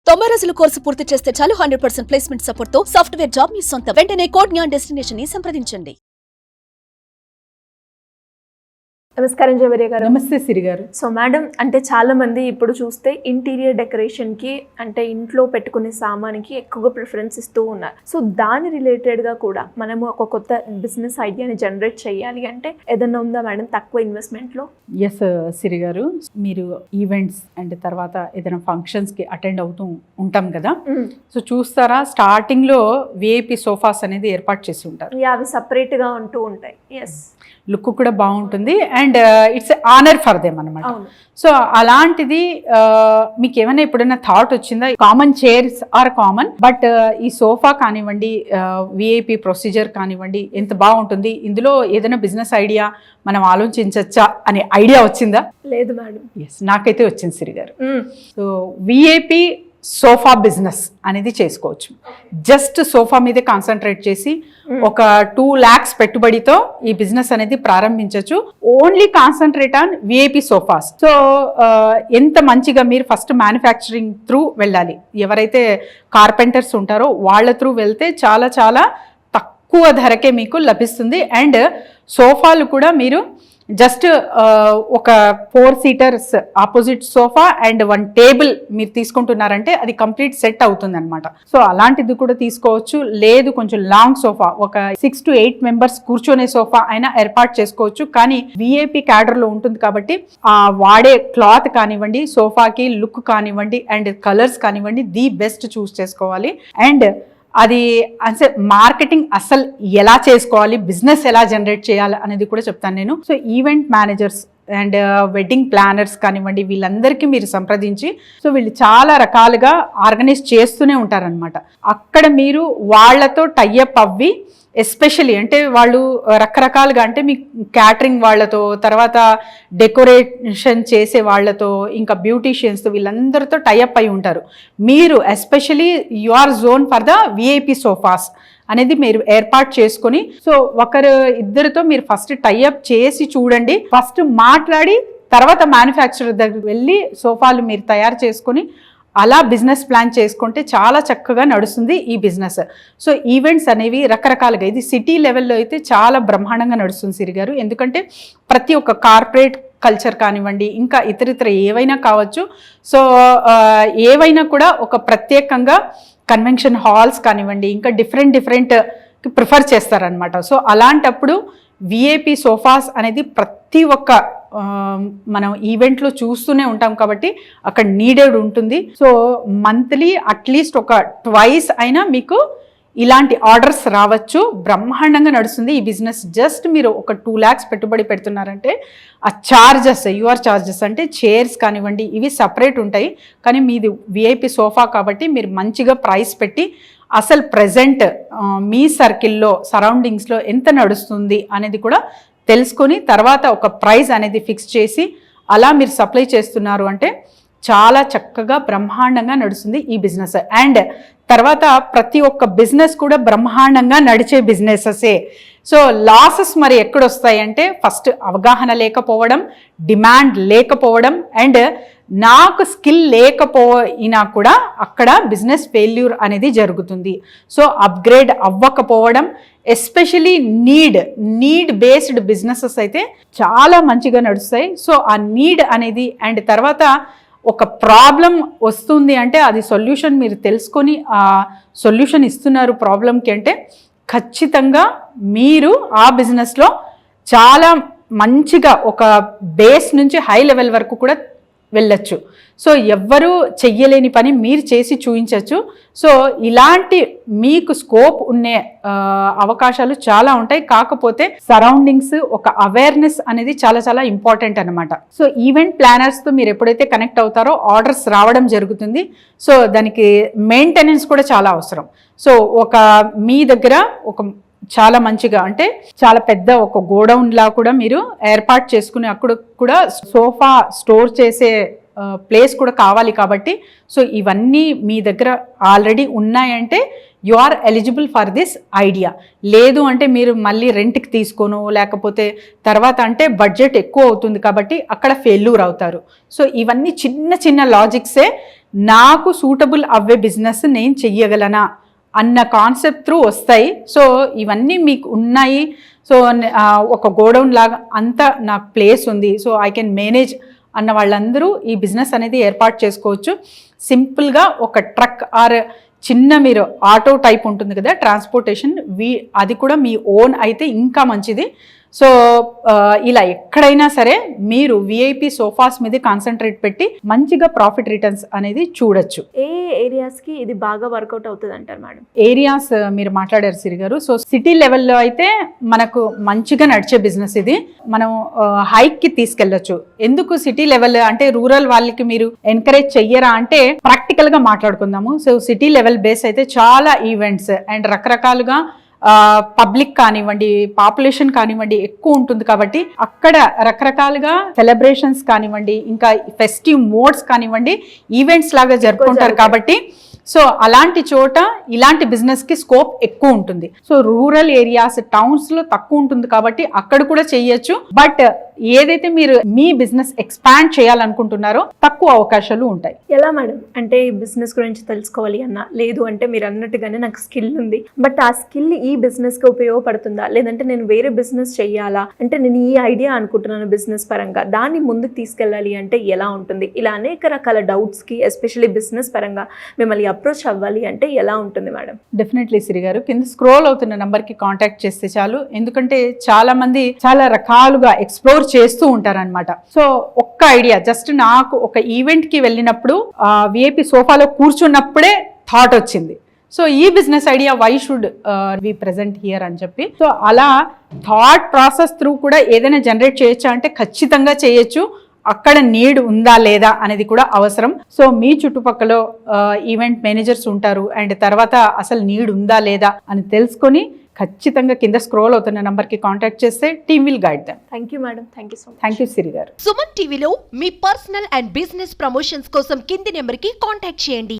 90 రోజుల కోర్సు పూర్తి చేస్తే చాలు 100% ప్లేస్మెంట్ సపోర్ట్ తో సాఫ్ట్వేర్ జాబ్ మీ సొంతం. వెంటనే కోడ్ జ్ఞాన్ డెస్టినేషన్ ని సంప్రదించండి. నమస్కారం జవరియా గారు. నమస్తే సిరి గారు. సో మేడం, అంటే చాలా మంది ఇప్పుడు చూస్తే ఇంటీరియర్ డెకరేషన్కి అంటే ఇంట్లో పెట్టుకునే సామానికి ఎక్కువగా ప్రిఫరెన్స్ ఇస్తూ ఉన్నారు. సో దాని రిలేటెడ్గా కూడా మనము ఒక కొత్త బిజినెస్ ఐడియాని జనరేట్ చేయాలి అంటే ఏదన్నా ఉందా మేడం తక్కువ ఇన్వెస్ట్మెంట్లో? ఎస్ సిరి గారు, మీరు ఈవెంట్స్ అండ్ తర్వాత ఏదైనా ఫంక్షన్స్కి అటెండ్ అవుతూ ఉంటాం కదా. సో చూస్తారా, స్టార్టింగ్లో విఐపి సోఫాస్ అనేది ఏర్పాటు చేసి ఉంటారు. అవి సపరేట్గా ఉంటూ ఉంటాయి. ఎస్, లుక్ కూడా బాగుంటుంది and it's honour for them అనమాట. సో అలాంటిది మీకు ఏమైనా ఎప్పుడైనా థాట్ వచ్చిందా? Common chairs are common, but ఈ సోఫా కానివ్వండి, విఐపి ప్రొసీజర్ కానివ్వండి, ఎంత బాగుంటుంది, ఇందులో ఏదైనా బిజినెస్ ఐడియా మనం ఆలోచించచ్చా అనే ఐడియా వచ్చిందా? లేదు మేడం. ఎస్, నాకైతే వచ్చింది సిరి గారు. సో విఐపి సోఫా బిజినెస్ అనేది చేసుకోవచ్చు. జస్ట్ సోఫా మీదే కాన్సన్ట్రేట్ చేసి ఒక 2 lakhs పెట్టుబడితో ఈ బిజినెస్ అనేది ప్రారంభించవచ్చు. Only concentrate on VIP sofas. So ఎంత మంచిగా మీరు ఫస్ట్ మ్యానుఫ్యాక్చరింగ్ త్రూ వెళ్ళాలి. ఎవరైతే కార్పెంటర్స్ ఉంటారో వాళ్ళ త్రూ వెళ్తే చాలా చాలా తక్కువ ధరకే మీకు లభిస్తుంది. అండ్ సోఫాలు కూడా మీరు జస్ట్ ఒక 4 seaters opposite sofa and 1 table మీరు తీసుకుంటున్నారంటే అది కంప్లీట్ సెట్ అవుతుంది అనమాట. సో అలాంటిది కూడా తీసుకోవచ్చు. లేదు కొంచెం లాంగ్ సోఫా, ఒక 6 to 8 members కూర్చొనే సోఫా అయినా ఏర్పాటు చేసుకోవచ్చు. కానీ విఐపి క్యాడర్లో ఉంటుంది కాబట్టి వాడే క్లాత్ కానివ్వండి, సోఫాకి లుక్ కానివ్వండి అండ్ కలర్స్ కానివ్వండి, ది బెస్ట్ చూస్ చేసుకోవాలి. అండ్ అది అంటే మార్కెటింగ్ అసలు ఎలా చేసుకోవాలి, బిజినెస్ ఎలా జనరేట్ చేయాలి అనేది కూడా చెప్తాను నేను. So event managers and wedding planners కానివ్వండి, వీళ్ళందరికీ మీరు సంప్రదించి, సో వీళ్ళు చాలా రకాలుగా ఆర్గనైజ్ చేస్తూనే ఉంటారనమాట. అక్కడ మీరు వాళ్ళతో టైఅప్ అవ్వి, ఎస్పెషలీ అంటే వాళ్ళు రకరకాలుగా, అంటే మీ క్యాటరింగ్ వాళ్ళతో, తర్వాత డెకరేషన్ చేసే వాళ్ళతో, ఇంకా బ్యూటీషియన్స్తో, వీళ్ళందరితో టైఅప్ అయి ఉంటారు. మీరు especially your zone for the VIP sofas అనేది మీరు ఏర్పాటు చేసుకొని, సో ఇద్దరితో మీరు ఫస్ట్ టైఅప్ చేసి చూడండి. ఫస్ట్ మాట్లాడి తర్వాత మ్యానుఫ్యాక్చరర్ దగ్గరికి వెళ్ళి సోఫాలు మీరు తయారు చేసుకొని అలా బిజినెస్ ప్లాన్ చేసుకుంటే చాలా చక్కగా నడుస్తుంది ఈ బిజినెస్. సో ఈవెంట్స్ అనేవి రకరకాలుగా, ఇది సిటీ లెవెల్లో అయితే చాలా బ్రహ్మాండంగా నడుస్తుంది సిరి గారు. ఎందుకంటే ప్రతి ఒక్క కార్పొరేట్ కల్చర్ కానివ్వండి, ఇంకా ఇతరితర ఏవైనా కావచ్చు, సో ఏవైనా కూడా ఒక ప్రత్యేకంగా కన్వెన్షన్ హాల్స్ కానివ్వండి, ఇంకా డిఫరెంట్ ప్రిఫర్ చేస్తారనమాట. సో అలాంటప్పుడు విఐపి సోఫాస్ అనేది ప్రతి ఒక్క మనం ఈవెంట్లో చూస్తూనే ఉంటాం కాబట్టి అక్కడ నీడెడ్ ఉంటుంది. సో మంత్లీ అట్లీస్ట్ ఒక 2 అయినా మీకు ఇలాంటి ఆర్డర్స్ రావచ్చు. బ్రహ్మాండంగా నడుస్తుంది ఈ బిజినెస్. జస్ట్ మీరు ఒక 2 lakhs పెట్టుబడి పెడుతున్నారంటే ఆ ఛార్జెస్, యువర్ ఛార్జెస్ అంటే చైర్స్ కానివ్వండి, ఇవి సపరేట్ ఉంటాయి. కానీ మీది విఐపి సోఫా కాబట్టి మీరు మంచిగా ప్రైస్ పెట్టి అసలు ప్రెజెంట్ మీ సర్కిల్లో సరౌండింగ్స్లో ఎంత నడుస్తుంది అనేది కూడా తెలుసుకొని తర్వాత ఒక ప్రైస్ అనేది ఫిక్స్ చేసి అలా మీరు సప్లై చేస్తున్నారు అంటే చాలా చక్కగా బ్రహ్మాండంగా నడుస్తుంది ఈ బిజినెస్. అండ్ తర్వాత ప్రతి ఒక్క బిజినెస్ కూడా బ్రహ్మాండంగా నడిచే బిజినెసెసే. సో లాసెస్ మరి ఎక్కడొస్తాయి అంటే ఫస్ట్ అవగాహన లేకపోవడం, డిమాండ్ లేకపోవడం, అండ్ నాకు స్కిల్ లేకపోయినా కూడా అక్కడ బిజినెస్ ఫెయిల్యూర్ అనేది జరుగుతుంది. సో అప్గ్రేడ్ అవ్వకపోవడం, ఎస్పెషలీ నీడ్ బేస్డ్ బిజినెసెస్ అయితే చాలా మంచిగా నడుస్తాయి. సో ఆ నీడ్ అనేది, అండ్ తర్వాత ఒక ప్రాబ్లం వస్తుంది అంటే అది సొల్యూషన్ మీరు తెలుసుకొని ఆ సొల్యూషన్ ఇస్తున్నారు ప్రాబ్లంకి అంటే ఖచ్చితంగా మీరు ఆ బిజినెస్లో చాలా మంచిగా ఒక బేస్ నుంచి హై లెవెల్ వరకు కూడా వెళ్ళచ్చు. సో ఎవ్వరూ చెయ్యలేని పని మీరు చేసి చూపించవచ్చు. సో ఇలాంటి మీకు స్కోప్ ఉండే అవకాశాలు చాలా ఉంటాయి. కాకపోతే సరౌండింగ్స్, ఒక అవేర్నెస్ అనేది చాలా చాలా ఇంపార్టెంట్ అనమాట. సో ఈవెంట్ ప్లానర్స్తో మీరు ఎప్పుడైతే కనెక్ట్ అవుతారో ఆర్డర్స్ రావడం జరుగుతుంది. సో దానికి మెయింటెనెన్స్ కూడా చాలా అవసరం. సో మీ దగ్గర ఒక చాలా మంచిగా అంటే చాలా పెద్ద ఒక గోడౌన్ లా కూడా మీరు ఏర్పాటు చేసుకుని అక్కడ కూడా సోఫా స్టోర్ చేసే ప్లేస్ కూడా కావాలి కాబట్టి సో ఇవన్నీ మీ దగ్గర ఆల్రెడీ ఉన్నాయంటే you are eligible for this idea. లేదు అంటే మీరు మళ్ళీ రెంట్కి తీసుకోను, లేకపోతే తర్వాత అంటే బడ్జెట్ ఎక్కువ అవుతుంది కాబట్టి అక్కడ ఫెయిల్యూర్ అవుతారు. సో ఇవన్నీ చిన్న చిన్న లాజిక్సే నాకు సూటబుల్ అవ్వే బిజినెస్ నేను చెయ్యగలనా అన్న కాన్సెప్ట్ త్రూ వస్తాయి. సో ఇవన్నీ మీకు ఉన్నాయి. సో ఒక గోడౌన్ లాగా అంతా నాకు ప్లేస్ ఉంది, సో ఐ కెన్ మేనేజ్ అన్న వాళ్ళందరూ ఈ బిజినెస్ అనేది ఏర్పాటు చేసుకోవచ్చు. సింపుల్గా ఒక ట్రక్ ఆర్ చిన్న మీరు ఆటో టైప్ ఉంటుంది కదా ట్రాన్స్పోర్టేషన్, అది కూడా మీ ఓన్ అయితే ఇంకా మంచిది. సో ఇలా ఎక్కడైనా సరే మీరు విఐపి సోఫాస్ మీద కాన్సన్ట్రేట్ పెట్టి మంచిగా ప్రాఫిట్ రిటర్న్స్ అనేది చూడొచ్చు. ఏ ఏరియాస్కి ఇది బాగా వర్కౌట్ అవుతుంది అంటారు మేడం? ఏరియాస్ మీరు మాట్లాడారు సిరి గారు. సో సిటీ లెవెల్లో అయితే మనకు మంచిగా నడిచే బిజినెస్ ఇది. మనం హైక్కి తీసుకెళ్ళొచ్చు. ఎందుకు సిటీ లెవెల్ అంటే రూరల్ వాళ్ళకి మీరు ఎంకరేజ్ చెయ్యరా అంటే ప్రాక్టికల్గా మాట్లాడుకుందాము. సో సిటీ లెవెల్ బేస్ అయితే చాలా ఈవెంట్స్ అండ్ రకరకాలుగా పబ్లిక్ కానివ్వండి, పాపులేషన్ కానివ్వండి ఎక్కువ ఉంటుంది కాబట్టి అక్కడ రకరకాలుగా సెలబ్రేషన్స్ కానివ్వండి, ఇంకా ఫెస్టివ్ మోడ్స్ కానివ్వండి, ఈవెంట్స్ లాగా జరుపుకుంటారు కాబట్టి సో అలాంటి చోట ఇలాంటి బిజినెస్కి స్కోప్ ఎక్కువ ఉంటుంది. సో రూరల్ ఏరియాస్ టౌన్స్లో తక్కువ ఉంటుంది కాబట్టి అక్కడ కూడా చెయ్యొచ్చు. బట్ ఏదైతే మీరు మీ బిజినెస్ ఎక్స్పాండ్ చేయాలనుకుంటున్నారో తక్కువ అవకాశాలు ఉంటాయి. ఎలా మేడం అంటే ఈ బిజినెస్ గురించి తెలుసుకోవాలి అన్నా, లేదు అంటే మీరు అన్నట్టుగానే నాకు స్కిల్ ఉంది బట్ ఆ స్కిల్ ఈ బిజినెస్కి ఉపయోగపడుతుందా, లేదంటే నేను వేరే బిజినెస్ చెయ్యాలా, అంటే నేను ఈ ఐడియా అనుకుంటున్నాను బిజినెస్ పరంగా, దాన్ని ముందుకు తీసుకెళ్ళాలి అంటే ఎలా ఉంటుంది, ఇలా అనేక రకాల డౌట్స్కి ఎస్పెషల్లీ బిజినెస్ పరంగా మిమ్మల్ని అప్రోచ్ అవ్వాలి అంటే ఎలా ఉంటుంది మేడం? డెఫినెట్లీ సిరి గారు, కింద స్క్రోల్ అవుతున్న నంబర్కి కాంటాక్ట్ చేస్తే చాలు. ఎందుకంటే చాలా మంది చాలా రకాలుగా ఎక్స్ప్లోర్ చేస్తూ ఉంటారనమాట. సో ఒక్క ఐడియా జస్ట్ నాకు ఒక ఈవెంట్కి వెళ్ళినప్పుడు విఐపి సోఫాలో కూర్చున్నప్పుడే థాట్ వచ్చింది, సో ఈ business idea why should we present here అని చెప్పి. సో అలా థాట్ ప్రాసెస్ త్రూ కూడా ఏదైనా జనరేట్ చేయొచ్చా అంటే ఖచ్చితంగా చేయొచ్చు. అక్కడ నీడ్ ఉందా లేదా అనేది కూడా అవసరం. సో మీ చుట్టుపక్కల ఈవెంట్ మేనేజర్స్ ఉంటారు అండ్ తర్వాత అసలు నీడ్ ఉందా లేదా అని తెలుసుకొని ఖచ్చితంగా కింద స్క్రోల్ అవుతున్న నంబర్కి కాంటాక్ట్ చేస్తే team will guide them. Thank you madam, thank you so much. Thank you Siri garu. Suman టీవీలో మీ పర్సనల్ అండ్ బిజినెస్ ప్రమోషన్స్ కోసం కింది నెంబర్కి కాంటాక్ట్ చేయండి.